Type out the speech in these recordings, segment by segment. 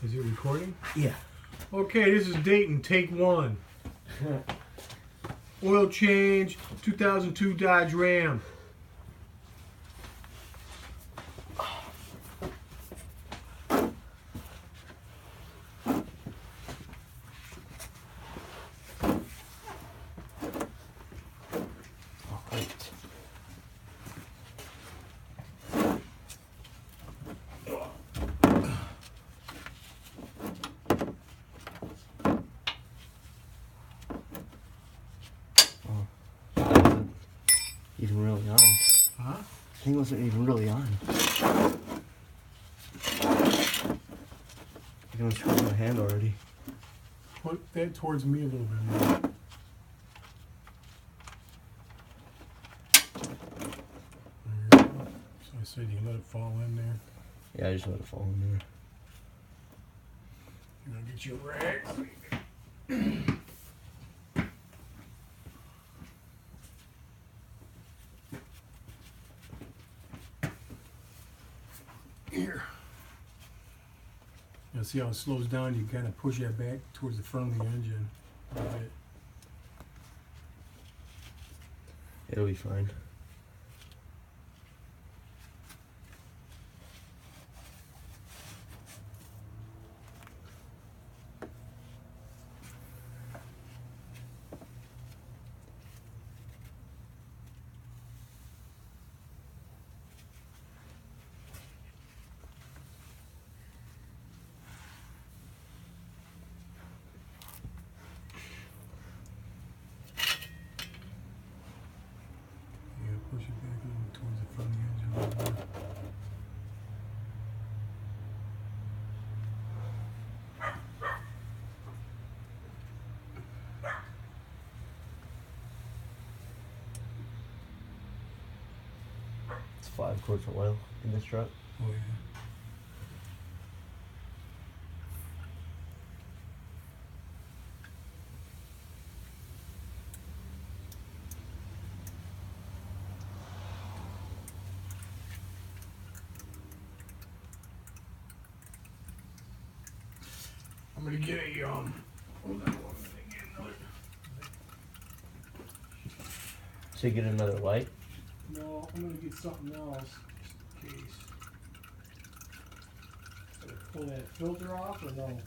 Is it recording? Yeah. Okay, this is Dayton, take one. Oil change, 2002 Dodge Ram. Even really on. Huh? He wasn't even really on. I'm gonna screw my hand already. Put that towards me a little bit more. There you go. So I said you can let it fall in there. Yeah, I just let it fall in there. You're gonna get your rag. Here. Now see how it slows down? You kind of push that back towards the front of the engine a bit. It'll be fine. Push it back a little towards the front of the engine a little bit. It's 5 quarts of oil in this truck. Oh yeah. I'm gonna get a hold on, I'm gonna get another. So you get another light? No, I'm gonna get something else just in case. Pull that filter off or no?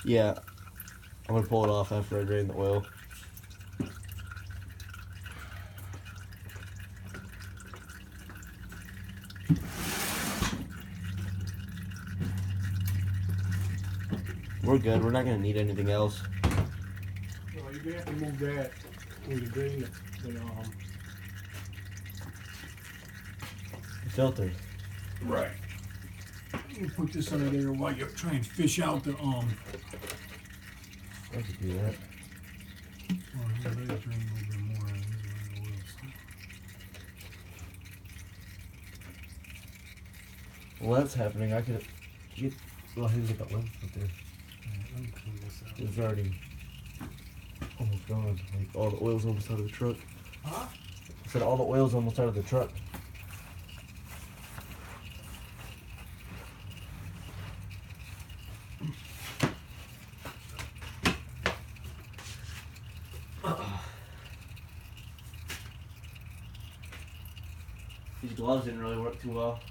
Yeah. I'm gonna pull it off after I drain the oil. We're good. We're not gonna need anything else. No, you're gonna have to move that when you drain the Filter. Right. You put this under there while you're trying to fish out the I could do that. Well, let it drain a little bit more. Here's where the oil's. While that's happening, I could get. Well, here's like a oil filter. Let me clean this out. It's already almost gone. Like all the oil's almost out of the truck. Huh? I said all the oil's almost out of the truck. These gloves didn't really work too well.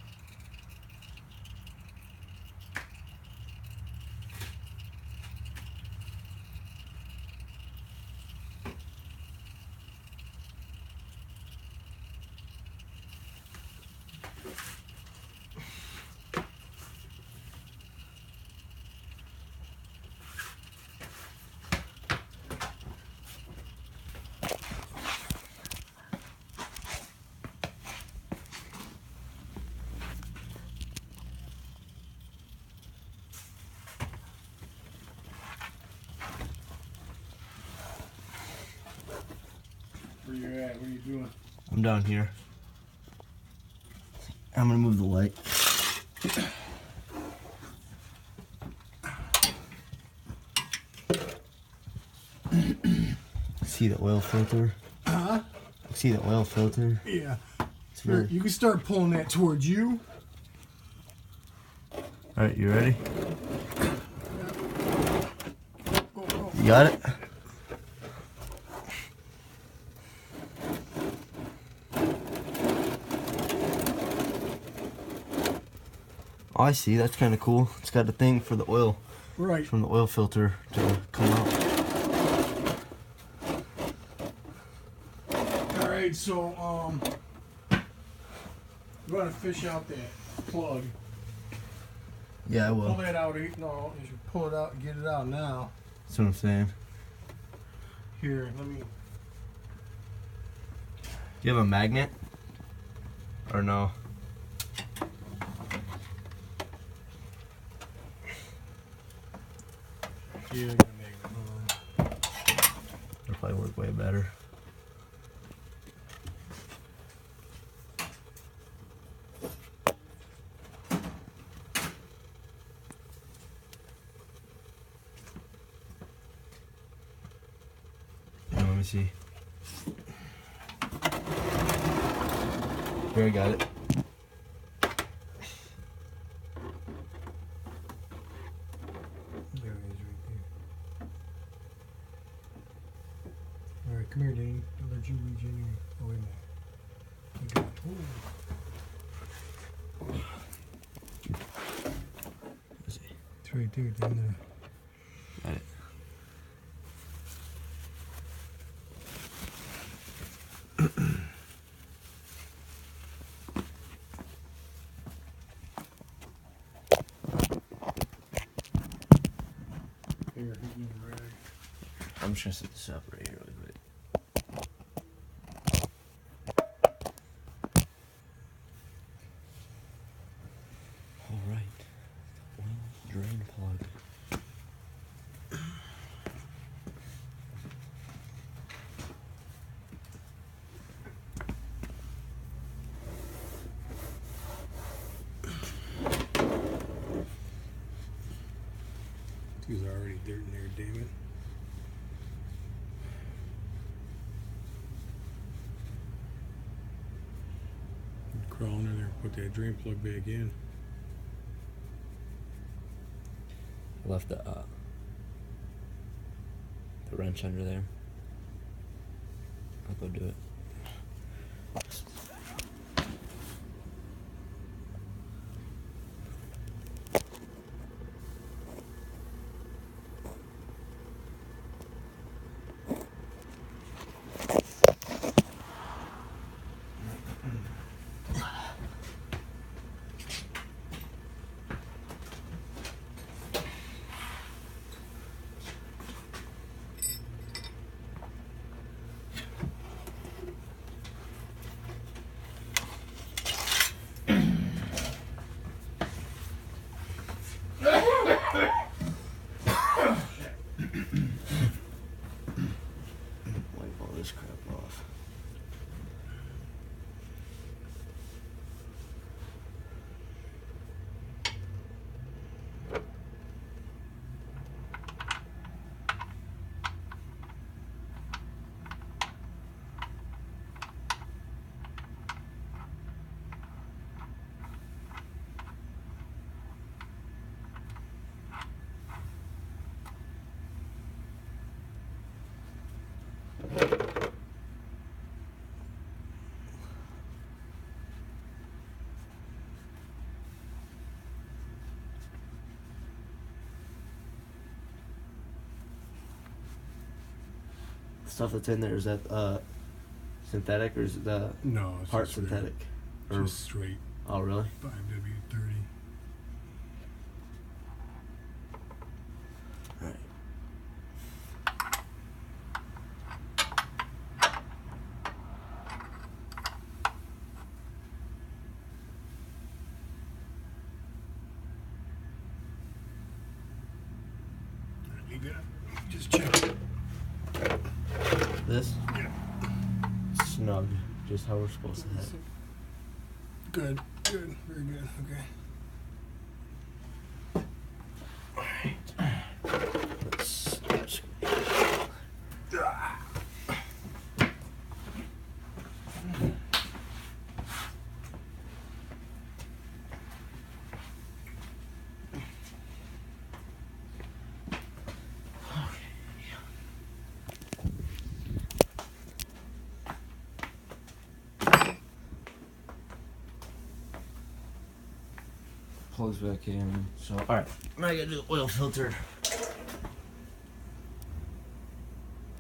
Where you at? What are you doing? I'm down here. I'm gonna move the light. See the oil filter? Huh? See the oil filter? Yeah. It's Here, really... you can start pulling that towards you. Alright, you ready? got it? Oh, I see. That's kind of cool. It's got a thing for the oil. Right. From the oil filter to come out. All right, so we're gonna fish out that plug. Yeah, I will. Pull that out. No, you should pull it out and get it out now. That's what I'm saying. Here, let me. You have a magnet? Or no? Yeah, I'm gonna make it. It'll probably work way better. Let me see. Here, I got it. There it is, right there. All right, come here, Danny. I'll let you reach in here. Oh, wait a minute. I got Let's see. it's right there, down there. Got it. Here, he's getting ready. I'm just gonna set this up right here really quick. Alright. Oil drain plug. There's already dirt in there, damn it. Crawl under there and put that drain plug back in. I left the wrench under there. I'll go do it. Wipe all this crap off. Stuff that's in there, is that synthetic or is it the No, it's part just straight. synthetic? Or, Just straight oh really? 5W30. Alright. You got just check it. This? Yeah. Snug, just how we're supposed to have. Good, good, very good. Okay. Alright. Let's plugs back in. So, alright. Now I gotta do oil filter.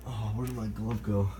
Oh, where did my glove go?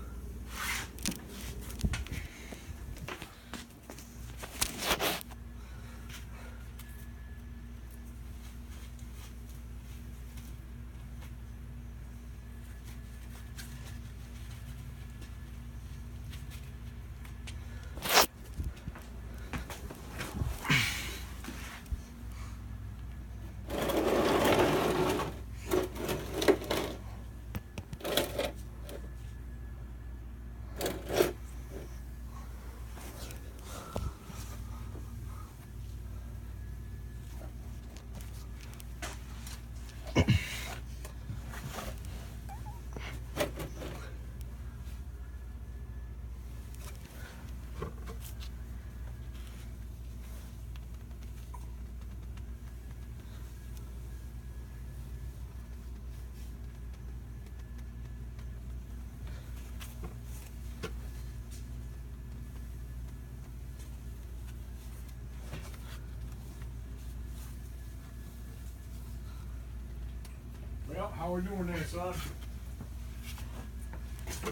Well, how we doing there, son?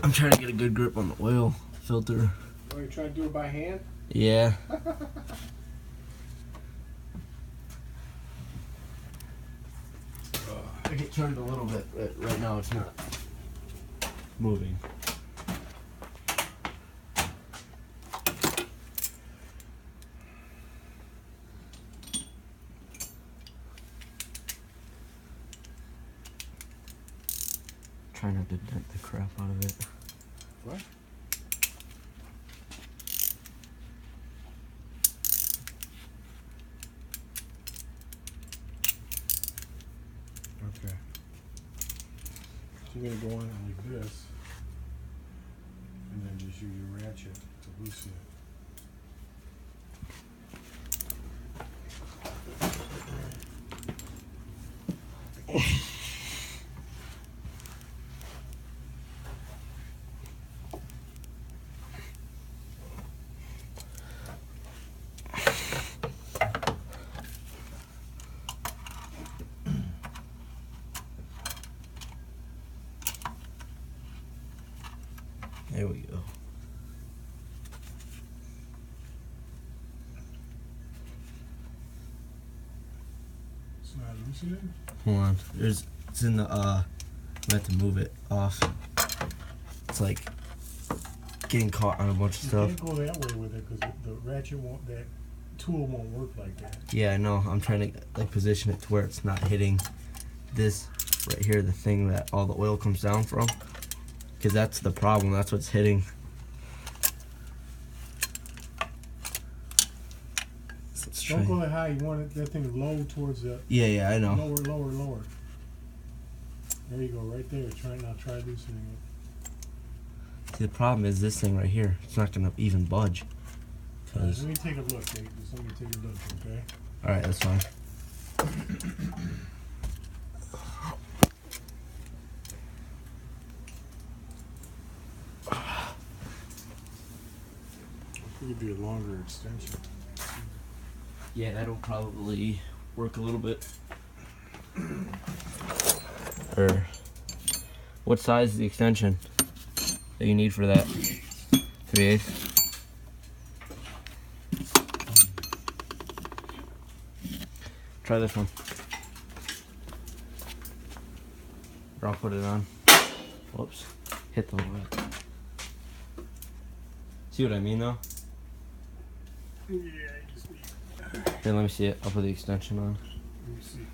I'm trying to get a good grip on the oil filter. Oh, you trying to do it by hand? Yeah. I get turned a little bit, but right now it's not moving. Try not to dent the crap out of it. What? Okay. So you're gonna go on like this, and then just use your ratchet to loosen it. There we go. It's not loosening? Hold on. It's in the I have to move it off. It's like getting caught on a bunch of You stuff. can't go that way with it because the ratchet won't, that tool won't work like that. Yeah, I know. I'm trying to like position it to where it's not hitting this right here, the thing that all the oil comes down from. Because that's the problem. That's what's hitting. So let's try. Don't go that high. You want that thing low towards the Yeah, I know. lower. There you go, right there. Try loosening it. See, the problem is this thing right here. It's not gonna even budge. Let me take a look, Nate. Just let me take a look, okay? All right, that's fine. It could be a longer extension. Yeah, that'll probably work a little bit. Or what size is the extension that you need for that? 3/8. Try this one. Or I'll put it on. Whoops. Hit the lid. See what I mean though? Yeah, you just need. Here, let me see it. I'll put the extension on. Let me see.